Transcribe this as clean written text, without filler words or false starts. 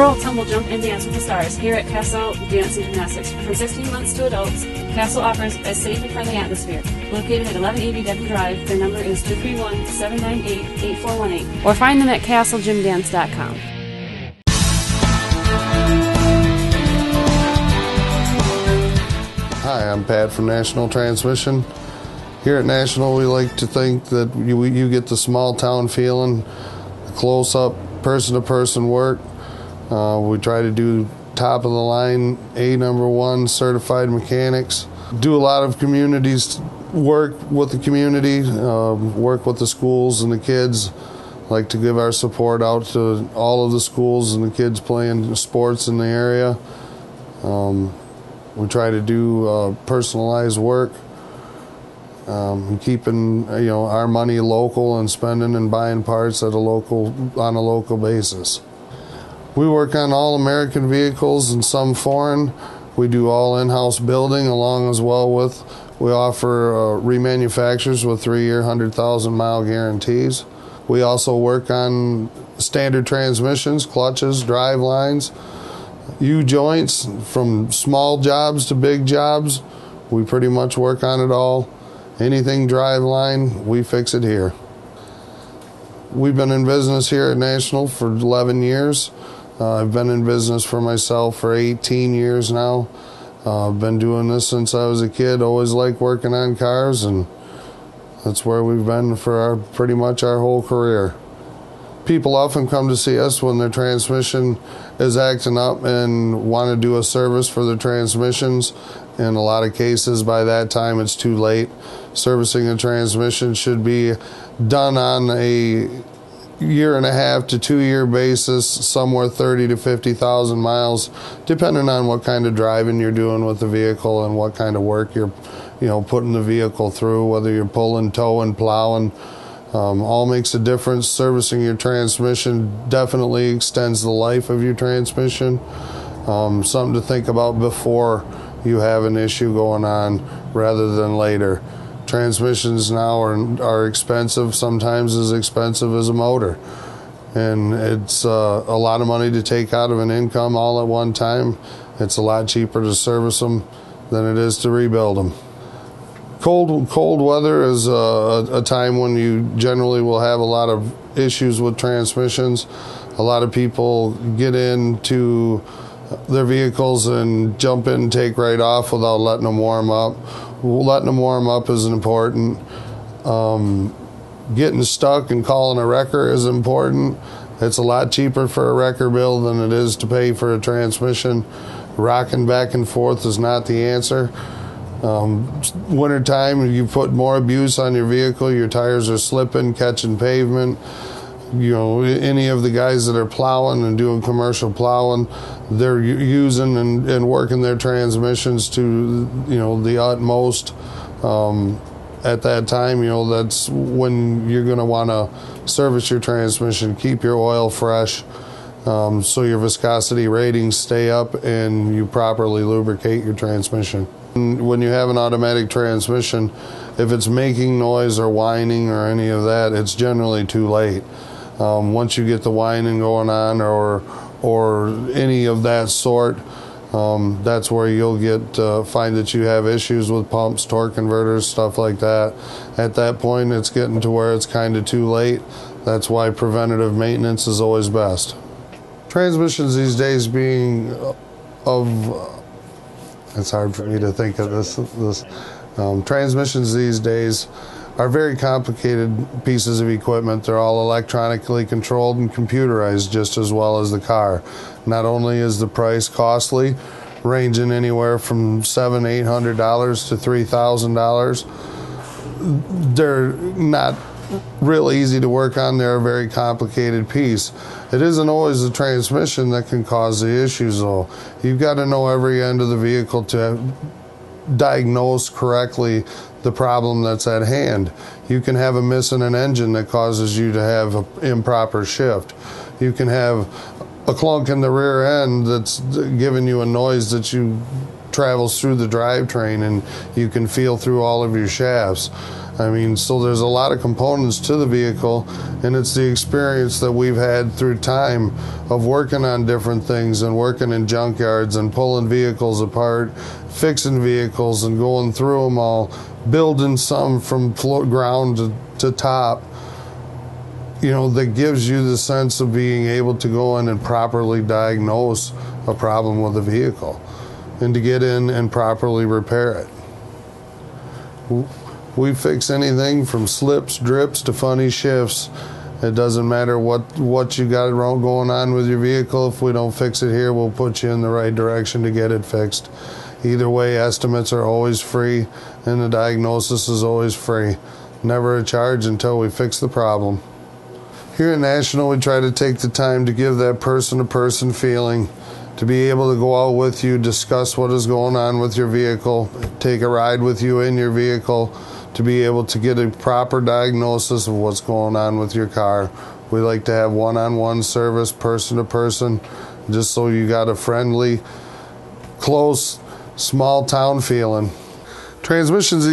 Whirl, tumble, jump, and dance with the stars here at Castle Dance and Gymnastics. From 16 months to adults, Castle offers a safe and friendly atmosphere. Located at 1180 Devon Drive, their number is 231-798-8418. Or find them at castlegymdance.com. Hi, I'm Pat from National Transmission. Here at National, we like to think that you get the small town feeling, close-up, person-to-person work. We try to do top-of-the-line, #1 certified mechanics. Do a lot of communities work with the community, work with the schools and the kids. Like to give our support out to all of the schools and the kids playing sports in the area. We try to do personalized work, keeping our money local and spending and buying parts on a local basis. We work on all American vehicles and some foreign. We do all in-house building we offer remanufacturers with 3-year, 100,000-mile guarantees. We also work on standard transmissions, clutches, drive lines, U-joints, from small jobs to big jobs. We pretty much work on it all. Anything drive line, we fix it here. We've been in business here at National for 11 years. I've been in business for myself for 18 years now. I've been doing this since I was a kid. Always liked working on cars, and that's where we've been for pretty much our whole career. People often come to see us when their transmission is acting up and want to do a service for their transmissions. In a lot of cases, by that time, it's too late. Servicing a transmission should be done on a 1.5 to 2 year basis, somewhere 30 to 50,000 miles, depending on what kind of driving you're doing with the vehicle and what kind of work you're putting the vehicle through, whether you're pulling, towing, plowing. All makes a difference. Servicing your transmission definitely extends the life of your transmission. Something to think about before you have an issue going on rather than later. Transmissions now are expensive, sometimes as expensive as a motor. And it's a lot of money to take out of an income all at one time. It's a lot cheaper to service them than it is to rebuild them. Cold weather is a time when you generally will have a lot of issues with transmissions. A lot of people get into their vehicles and jump in and take right off without letting them warm up. Letting them warm up is important. Getting stuck and calling a wrecker is important. It's a lot cheaper for a wrecker bill than it is to pay for a transmission. Rocking back and forth is not the answer. Wintertime, you put more abuse on your vehicle. Your tires are slipping, catching pavement. Any of the guys that are plowing and doing commercial plowing, they're using and working their transmissions to the utmost. At that time, that's when you're going to want to service your transmission. Keep your oil fresh, so your viscosity ratings stay up and you properly lubricate your transmission. When you have an automatic transmission, if it's making noise or whining or any of that, it's generally too late. Once you get the whining going on or any of that sort, that's where you'll find that you have issues with pumps, torque converters, stuff like that. At that point, it's getting to where it's kind of too late. That's why preventative maintenance is always best. Transmissions these days it's hard for me to think of this. Transmissions these days are very complicated pieces of equipment. They're all electronically controlled and computerized just as well as the car. Not only is the price costly, ranging anywhere from $700-800 to $3,000, they're not real easy to work on. They're a very complicated piece. It isn't always the transmission that can cause the issues, though. You've got to know every end of the vehicle to diagnose correctly the problem that's at hand. You can have a miss in an engine that causes you to have an improper shift. You can have a clunk in the rear end that's giving you a noise that travels through the drivetrain and you can feel through all of your shafts. I mean, so there's a lot of components to the vehicle, and it's the experience that we've had through time of working on different things and working in junkyards and pulling vehicles apart, fixing vehicles and going through them all, building some from ground to top. You know, that gives you the sense of being able to go in and properly diagnose a problem with a vehicle and to get in and properly repair it. We fix anything from slips, drips to funny shifts. It doesn't matter what you got going on with your vehicle. If we don't fix it here, we'll put you in the right direction to get it fixed. Either way, estimates are always free and the diagnosis is always free. Never a charge until we fix the problem. Here at National, we try to take the time to give that person-to-person feeling, to be able to go out with you, discuss what is going on with your vehicle, take a ride with you in your vehicle, to be able to get a proper diagnosis of what's going on with your car. We like to have one-on-one service, person-to-person, just so you got a friendly, close, small town feeling. Transmissions